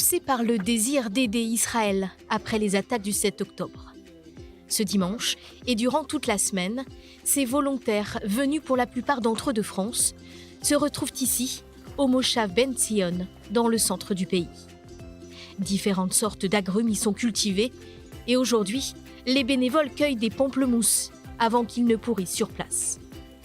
poussés par le désir d'aider Israël après les attaques du 7 octobre. Ce dimanche, et durant toute la semaine, ces volontaires, venus pour la plupart d'entre eux de France, se retrouvent ici, au Moshav Ben Zion, dans le centre du pays. Différentes sortes d'agrumes y sont cultivées, et aujourd'hui, les bénévoles cueillent des pamplemousses avant qu'ils ne pourrissent sur place.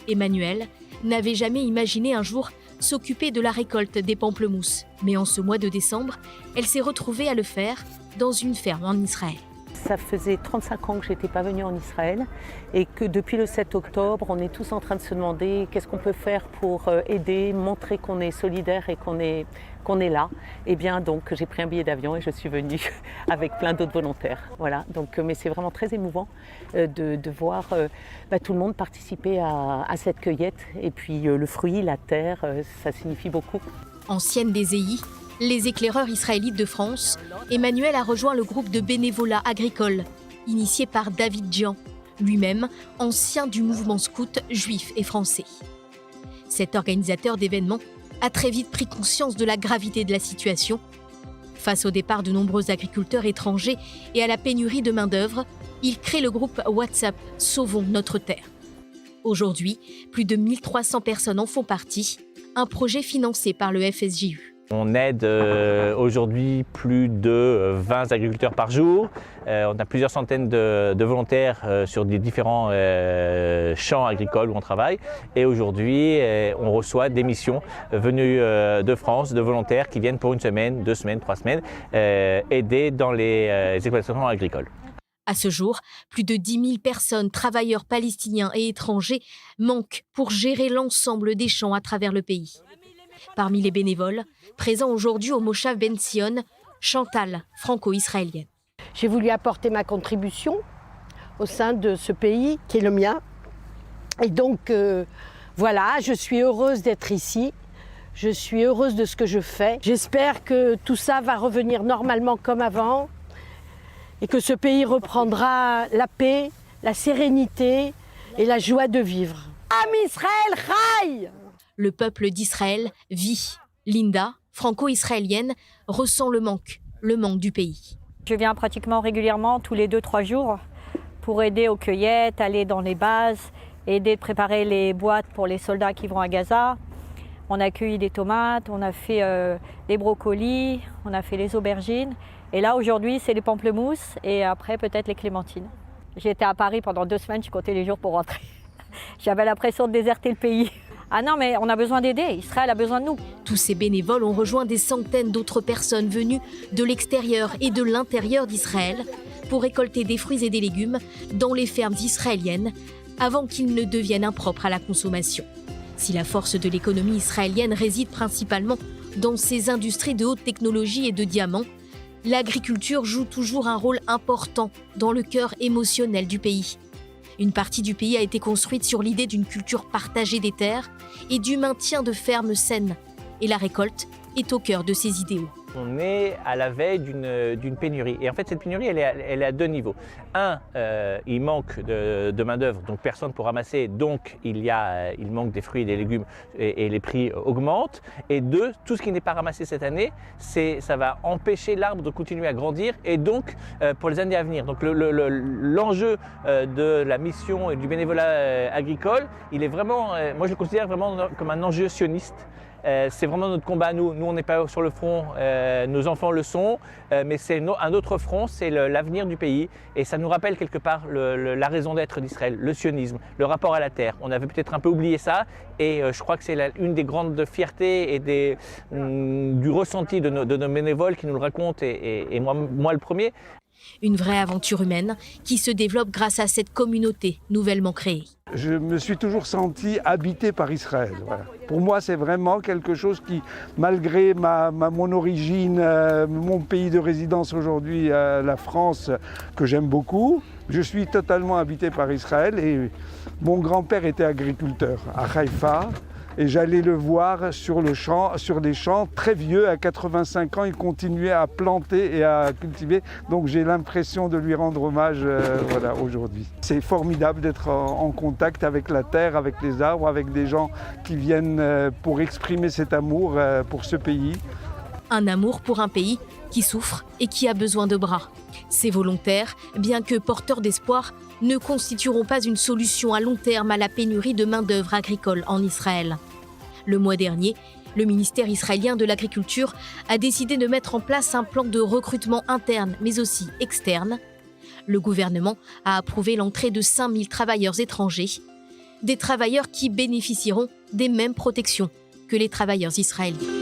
Emmanuel n'avait jamais imaginé un jour s'occuper de la récolte des pamplemousses, mais en ce mois de décembre, elle s'est retrouvée à le faire dans une ferme en Israël. Ça faisait 35 ans que je n'étais pas venue en Israël et que depuis le 7 octobre, on est tous en train de se demander qu'est-ce qu'on peut faire pour aider, montrer qu'on est solidaire et qu'on est là. Et bien donc j'ai pris un billet d'avion et je suis venue avec plein d'autres volontaires. Voilà, donc, mais c'est vraiment très émouvant de voir tout le monde participer à cette cueillette. Et puis le fruit, la terre, ça signifie beaucoup. Ancienne des EI, les éclaireurs israélites de France, Emmanuel a rejoint le groupe de bénévolat agricole, initié par David Jean, lui-même ancien du mouvement scout juif et français. Cet organisateur d'événements a très vite pris conscience de la gravité de la situation. Face au départ de nombreux agriculteurs étrangers et à la pénurie de main-d'œuvre, il crée le groupe WhatsApp Sauvons notre terre. Aujourd'hui, plus de 1300 personnes en font partie, un projet financé par le FSJU. On aide aujourd'hui plus de 20 agriculteurs par jour. On a plusieurs centaines de volontaires sur des différents champs agricoles où on travaille. Et aujourd'hui, on reçoit des missions venues de France, de volontaires qui viennent pour une semaine, 2 semaines, 3 semaines, aider dans les exploitations agricoles. À ce jour, plus de 10 000 personnes, travailleurs palestiniens et étrangers, manquent pour gérer l'ensemble des champs à travers le pays. Parmi les bénévoles, présents aujourd'hui au Moshav Ben Zion, Chantal, franco-israélienne. J'ai voulu apporter ma contribution au sein de ce pays qui est le mien. Et donc, voilà, je suis heureuse d'être ici. Je suis heureuse de ce que je fais. J'espère que tout ça va revenir normalement comme avant et que ce pays reprendra la paix, la sérénité et la joie de vivre. Am Israël Chai! Le peuple d'Israël vit. Linda, franco-israélienne, ressent le manque du pays. Je viens pratiquement régulièrement, tous les 2-3 jours, pour aider aux cueillettes, aller dans les bases, aider de préparer les boîtes pour les soldats qui vont à Gaza. On a cueilli des tomates, on a fait des brocolis, on a fait les aubergines. Et là, aujourd'hui, c'est les pamplemousses et après, peut-être les clémentines. J'ai été à Paris pendant 2 semaines, je comptais les jours pour rentrer. J'avais l'impression de déserter le pays. Ah non, mais on a besoin d'aider. Israël a besoin de nous. Tous ces bénévoles ont rejoint des centaines d'autres personnes venues de l'extérieur et de l'intérieur d'Israël pour récolter des fruits et des légumes dans les fermes israéliennes avant qu'ils ne deviennent impropres à la consommation. Si la force de l'économie israélienne réside principalement dans ces industries de haute technologie et de diamants, l'agriculture joue toujours un rôle important dans le cœur émotionnel du pays. Une partie du pays a été construite sur l'idée d'une culture partagée des terres et du maintien de fermes saines. Et la récolte est au cœur de ces idéaux. On est à la veille d'une pénurie. Et en fait, cette pénurie, elle est à 2 niveaux. Un, il manque de main-d'œuvre, donc personne pour ramasser, donc il manque des fruits et des légumes et les prix augmentent. Et 2, tout ce qui n'est pas ramassé cette année, ça va empêcher l'arbre de continuer à grandir et donc pour les années à venir. Donc l'enjeu de la mission et du bénévolat agricole, il est vraiment, moi je le considère vraiment comme un enjeu sioniste. C'est vraiment notre combat, nous on n'est pas sur le front, nos enfants le sont, mais c'est un autre front, c'est l'avenir du pays et ça nous rappelle quelque part la raison d'être d'Israël, le sionisme, le rapport à la terre. On avait peut-être un peu oublié ça et je crois que c'est une des grandes fiertés et du ressenti de nos bénévoles qui nous le racontent et moi le premier. Une vraie aventure humaine qui se développe grâce à cette communauté nouvellement créée. Je me suis toujours senti habité par Israël. Voilà. Pour moi, c'est vraiment quelque chose qui, malgré mon origine, mon pays de résidence aujourd'hui, la France, que j'aime beaucoup, je suis totalement habité par Israël. Et mon grand-père était agriculteur à Haïfa. Et j'allais le voir sur des champs très vieux, à 85 ans, il continuait à planter et à cultiver. Donc j'ai l'impression de lui rendre hommage aujourd'hui. C'est formidable d'être en contact avec la terre, avec les arbres, avec des gens qui viennent pour exprimer cet amour pour ce pays. Un amour pour un pays qui souffre et qui a besoin de bras. Ces volontaires, bien que porteurs d'espoir, ne constitueront pas une solution à long terme à la pénurie de main-d'œuvre agricole en Israël. Le mois dernier, le ministère israélien de l'Agriculture a décidé de mettre en place un plan de recrutement interne, mais aussi externe. Le gouvernement a approuvé l'entrée de 5000 travailleurs étrangers, des travailleurs qui bénéficieront des mêmes protections que les travailleurs israéliens.